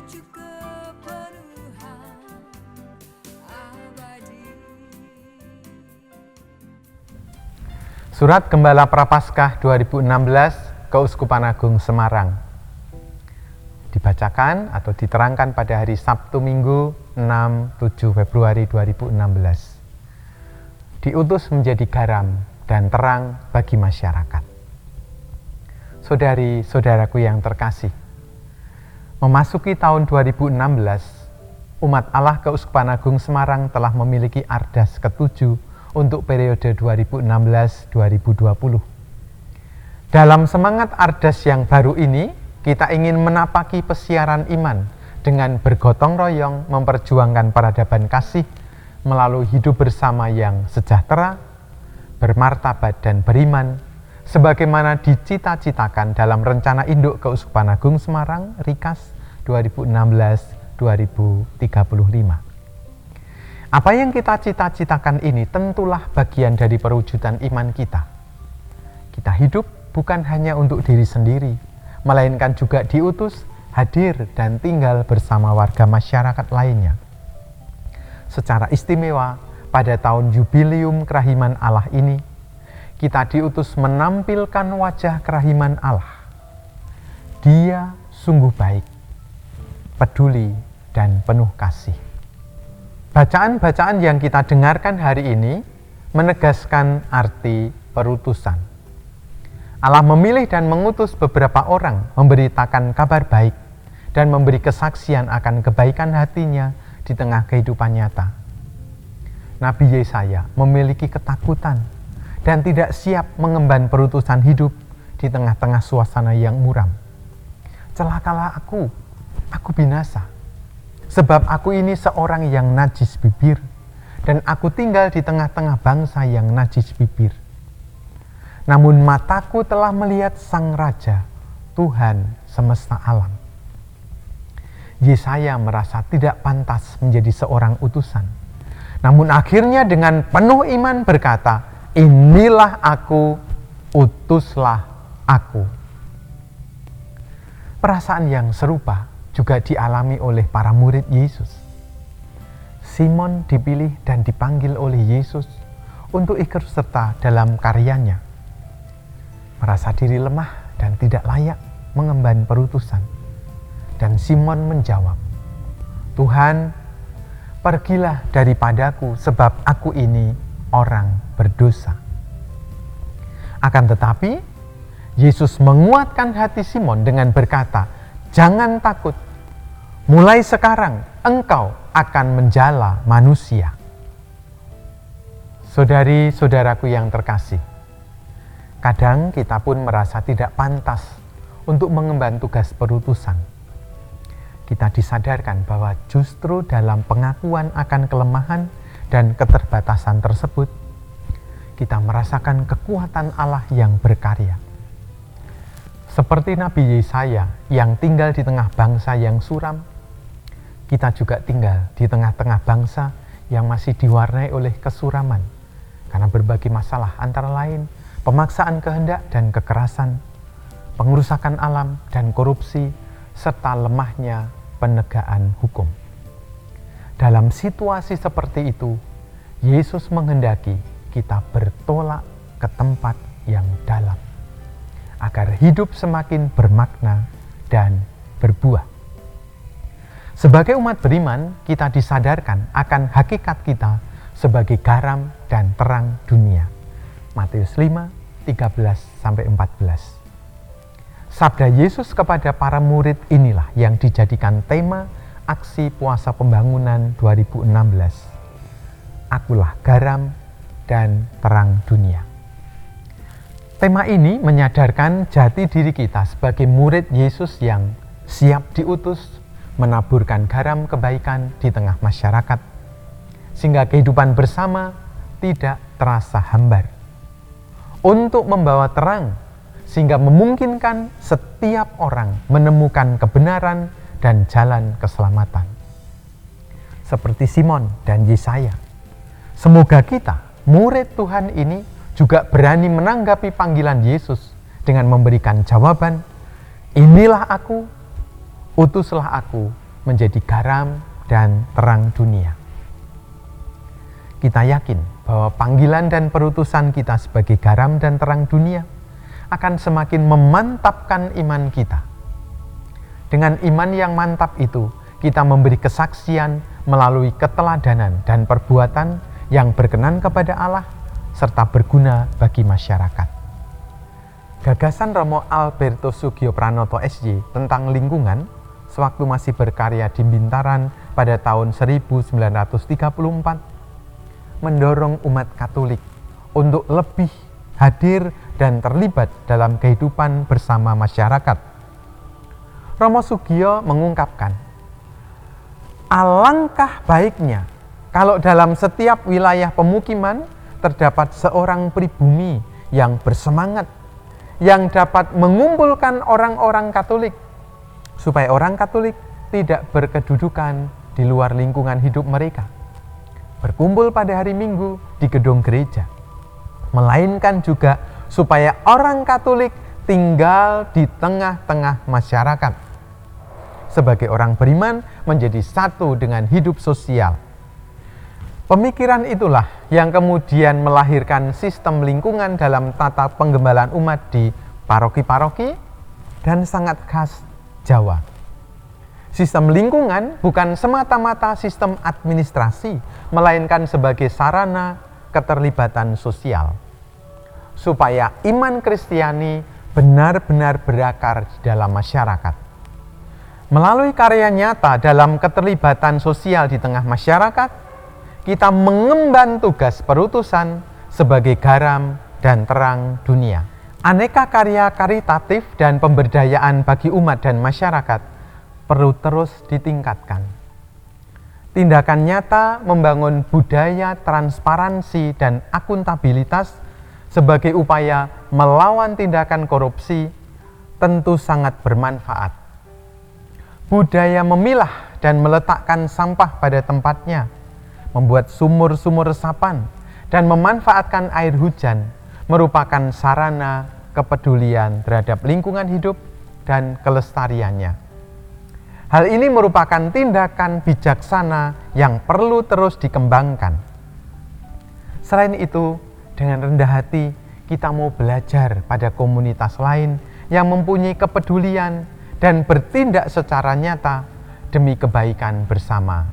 menuju kepenuhan abadi. Surat Gembala Prapaskah 2016 Keuskupan Agung Semarang dibacakan atau diterangkan pada hari Sabtu Minggu 6-7 Februari 2016. Diutus menjadi garam dan terang bagi masyarakat. Saudari-saudaraku yang terkasih, memasuki tahun 2016, umat Allah Keuskupan Agung Semarang telah memiliki Ardas ke-7 untuk periode 2016-2020. Dalam semangat Ardas yang baru ini, kita ingin menapaki pesiaran iman dengan bergotong royong memperjuangkan peradaban kasih melalui hidup bersama yang sejahtera, bermartabat dan beriman, sebagaimana dicita-citakan dalam Rencana Induk Keuskupan Agung Semarang (RIKAS) 2016-2035. Apa yang kita cita-citakan ini tentulah bagian dari perwujudan iman kita. Kita hidup bukan hanya untuk diri sendiri, melainkan juga diutus, hadir, dan tinggal bersama warga masyarakat lainnya. Secara istimewa, pada tahun Jubileum Kerahiman Allah ini, kita diutus menampilkan wajah kerahiman Allah. Dia sungguh baik, peduli, dan penuh kasih. Bacaan-bacaan yang kita dengarkan hari ini menegaskan arti perutusan. Allah memilih dan mengutus beberapa orang memberitakan kabar baik dan memberi kesaksian akan kebaikan hatinya di tengah kehidupan nyata. Nabi Yesaya memiliki ketakutan dan tidak siap mengemban perutusan hidup di tengah-tengah suasana yang muram. Celakalah aku binasa, sebab aku ini seorang yang najis bibir, dan aku tinggal di tengah-tengah bangsa yang najis bibir. Namun mataku telah melihat Sang Raja, Tuhan semesta alam. Yesaya merasa tidak pantas menjadi seorang utusan. Namun akhirnya dengan penuh iman berkata, "Inilah aku, utuslah aku." Perasaan yang serupa juga dialami oleh para murid Yesus. Simon dipilih dan dipanggil oleh Yesus untuk ikut serta dalam karyanya. Merasa diri lemah dan tidak layak mengemban perutusan. Dan Simon menjawab, "Tuhan, pergilah daripadaku sebab aku ini orang berdosa." Akan tetapi, Yesus menguatkan hati Simon dengan berkata, "Jangan takut, mulai sekarang engkau akan menjala manusia." Saudari-saudaraku yang terkasih, kadang kita pun merasa tidak pantas untuk mengemban tugas perutusan. Kita disadarkan bahwa justru dalam pengakuan akan kelemahan dan keterbatasan tersebut, kita merasakan kekuatan Allah yang berkarya. Seperti Nabi Yesaya yang tinggal di tengah bangsa yang suram, kita juga tinggal di tengah-tengah bangsa yang masih diwarnai oleh kesuraman karena berbagai masalah, antara lain pemaksaan kehendak dan kekerasan, pengerusakan alam dan korupsi, serta lemahnya penegakan hukum. Dalam situasi seperti itu, Yesus menghendaki kita bertolak ke tempat yang dalam, agar hidup semakin bermakna dan berbuah. Sebagai umat beriman, kita disadarkan akan hakikat kita sebagai garam dan terang dunia. Matius 5, 13-14. Sabda Yesus kepada para murid inilah yang dijadikan tema aksi puasa pembangunan 2016. Akulah garam dan terang dunia. Tema ini menyadarkan jati diri kita sebagai murid Yesus yang siap diutus menaburkan garam kebaikan di tengah masyarakat, sehingga kehidupan bersama tidak terasa hambar. Untuk membawa terang, sehingga memungkinkan setiap orang menemukan kebenaran dan jalan keselamatan. Seperti Simon dan Yesaya, semoga kita, murid Tuhan ini, juga berani menanggapi panggilan Yesus dengan memberikan jawaban, "Inilah aku, utuslah aku menjadi garam dan terang dunia. Kita yakin bahwa panggilan dan perutusan kita sebagai garam dan terang dunia akan semakin memantapkan iman kita. Dengan iman yang mantap itu, kita memberi kesaksian melalui keteladanan dan perbuatan yang berkenan kepada Allah serta berguna bagi masyarakat. Gagasan Romo Alberto Sugio Pranoto SJ tentang lingkungan sewaktu masih berkarya di Bintaran pada tahun 1934 mendorong umat Katolik untuk lebih hadir dan terlibat dalam kehidupan bersama masyarakat. Romo Sugio mengungkapkan, alangkah baiknya kalau dalam setiap wilayah pemukiman terdapat seorang pribumi yang bersemangat, yang dapat mengumpulkan orang-orang Katolik, supaya orang Katolik tidak berkedudukan di luar lingkungan hidup mereka, berkumpul pada hari Minggu di gedung gereja, melainkan juga supaya orang Katolik tinggal di tengah-tengah masyarakat. Sebagai orang beriman menjadi satu dengan hidup sosial. Pemikiran itulah yang kemudian melahirkan sistem lingkungan dalam tata penggembalaan umat di paroki-paroki dan sangat khas Jawa. Sistem lingkungan bukan semata-mata sistem administrasi, melainkan sebagai sarana keterlibatan sosial. Supaya iman Kristiani benar-benar berakar di dalam masyarakat. Melalui karya nyata dalam keterlibatan sosial di tengah masyarakat, kita mengemban tugas perutusan sebagai garam dan terang dunia. Aneka karya karitatif dan pemberdayaan bagi umat dan masyarakat perlu terus ditingkatkan. Tindakan nyata membangun budaya transparansi dan akuntabilitas sebagai upaya melawan tindakan korupsi tentu sangat bermanfaat. Budaya memilah dan meletakkan sampah pada tempatnya, membuat sumur-sumur resapan, dan memanfaatkan air hujan merupakan sarana kepedulian terhadap lingkungan hidup dan kelestariannya. Hal ini merupakan tindakan bijaksana yang perlu terus dikembangkan. Selain itu, dengan rendah hati kita mau belajar pada komunitas lain yang mempunyai kepedulian dan bertindak secara nyata demi kebaikan bersama.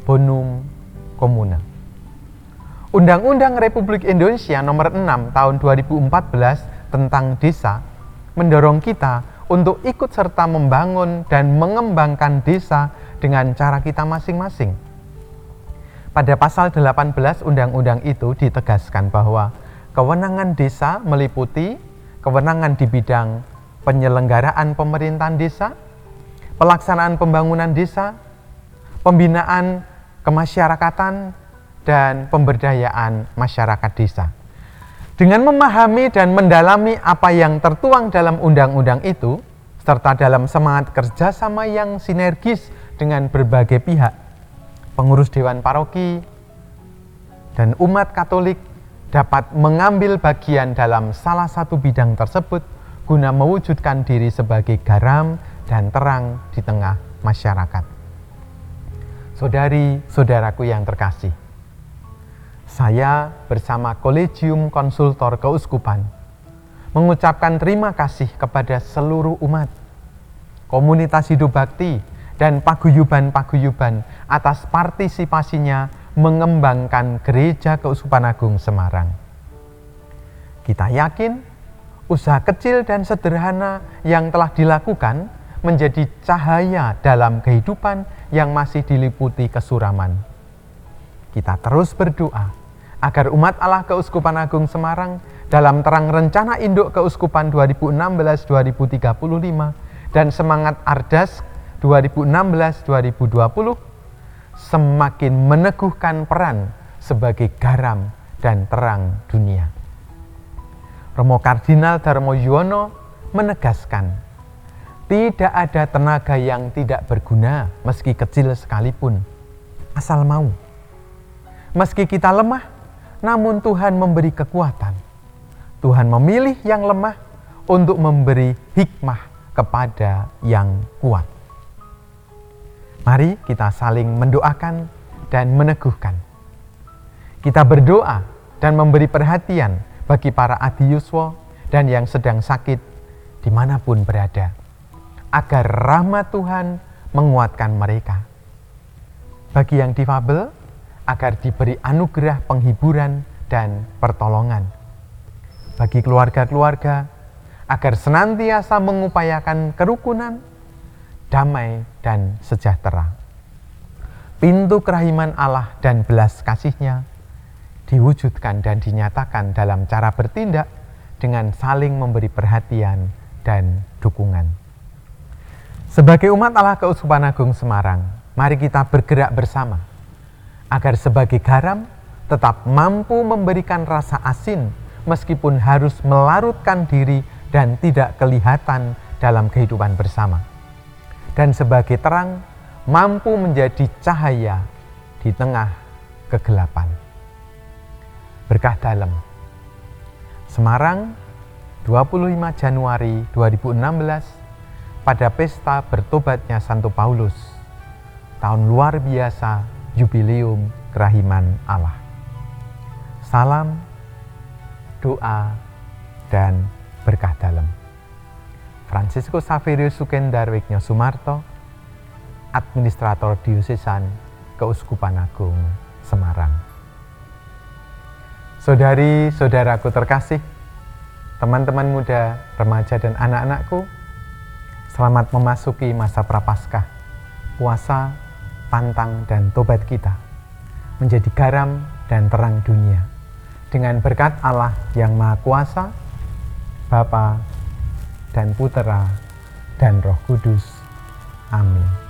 Bonum Commune. Undang-Undang Republik Indonesia Nomor 6 Tahun 2014 tentang desa mendorong kita untuk ikut serta membangun dan mengembangkan desa dengan cara kita masing-masing. Pada pasal 18 undang-undang itu ditegaskan bahwa kewenangan desa meliputi kewenangan di bidang penyelenggaraan pemerintahan desa, pelaksanaan pembangunan desa, pembinaan kemasyarakatan, dan pemberdayaan masyarakat desa. Dengan memahami dan mendalami apa yang tertuang dalam undang-undang itu, serta dalam semangat kerjasama yang sinergis dengan berbagai pihak, pengurus dewan paroki, dan umat Katolik dapat mengambil bagian dalam salah satu bidang tersebut guna mewujudkan diri sebagai garam dan terang di tengah masyarakat. Saudari-saudaraku yang terkasih, saya bersama Kolegium Konsultor Keuskupan mengucapkan terima kasih kepada seluruh umat, komunitas hidup bakti, dan paguyuban-paguyuban atas partisipasinya mengembangkan Gereja Keuskupan Agung Semarang. Kita yakin usaha kecil dan sederhana yang telah dilakukan menjadi cahaya dalam kehidupan yang masih diliputi kesuraman. Kita terus berdoa agar umat Allah Keuskupan Agung Semarang dalam terang rencana induk Keuskupan 2016-2035 dan semangat Ardas 2016-2020 semakin meneguhkan peran sebagai garam dan terang dunia. Romo Kardinal Darmo Yuwono menegaskan, tidak ada tenaga yang tidak berguna meski kecil sekalipun, asal mau. Meski kita lemah, namun Tuhan memberi kekuatan. Tuhan memilih yang lemah untuk memberi hikmah kepada yang kuat. Mari kita saling mendoakan dan meneguhkan. Kita berdoa dan memberi perhatian bagi para adiyuswa dan yang sedang sakit dimanapun berada, agar rahmat Tuhan menguatkan mereka. Bagi yang difabel, agar diberi anugerah penghiburan dan pertolongan. Bagi keluarga-keluarga, agar senantiasa mengupayakan kerukunan, damai, dan sejahtera. Pintu kerahiman Allah dan belas kasih-Nya diwujudkan dan dinyatakan dalam cara bertindak dengan saling memberi perhatian dan dukungan. Sebagai umat Allah Keuskupan Agung Semarang, mari kita bergerak bersama agar sebagai garam tetap mampu memberikan rasa asin meskipun harus melarutkan diri dan tidak kelihatan dalam kehidupan bersama. Dan sebagai terang mampu menjadi cahaya di tengah kegelapan. Berkah dalam. Semarang, 25 Januari 2016, pada pesta bertobatnya Santo Paulus, tahun luar biasa Jubileum Kerahiman Allah. Salam, doa, dan berkah dalam. Fransiskus Saverius Sukendar Wigno Sumarto, Administrator Diosesan Keuskupan Agung Semarang. Saudari-saudaraku terkasih, teman-teman muda, remaja, dan anak-anakku, selamat memasuki masa Prapaskah, puasa, pantang, dan tobat kita menjadi garam dan terang dunia dengan berkat Allah yang Maha Kuasa, Bapa dan Putera dan Roh Kudus. Amin.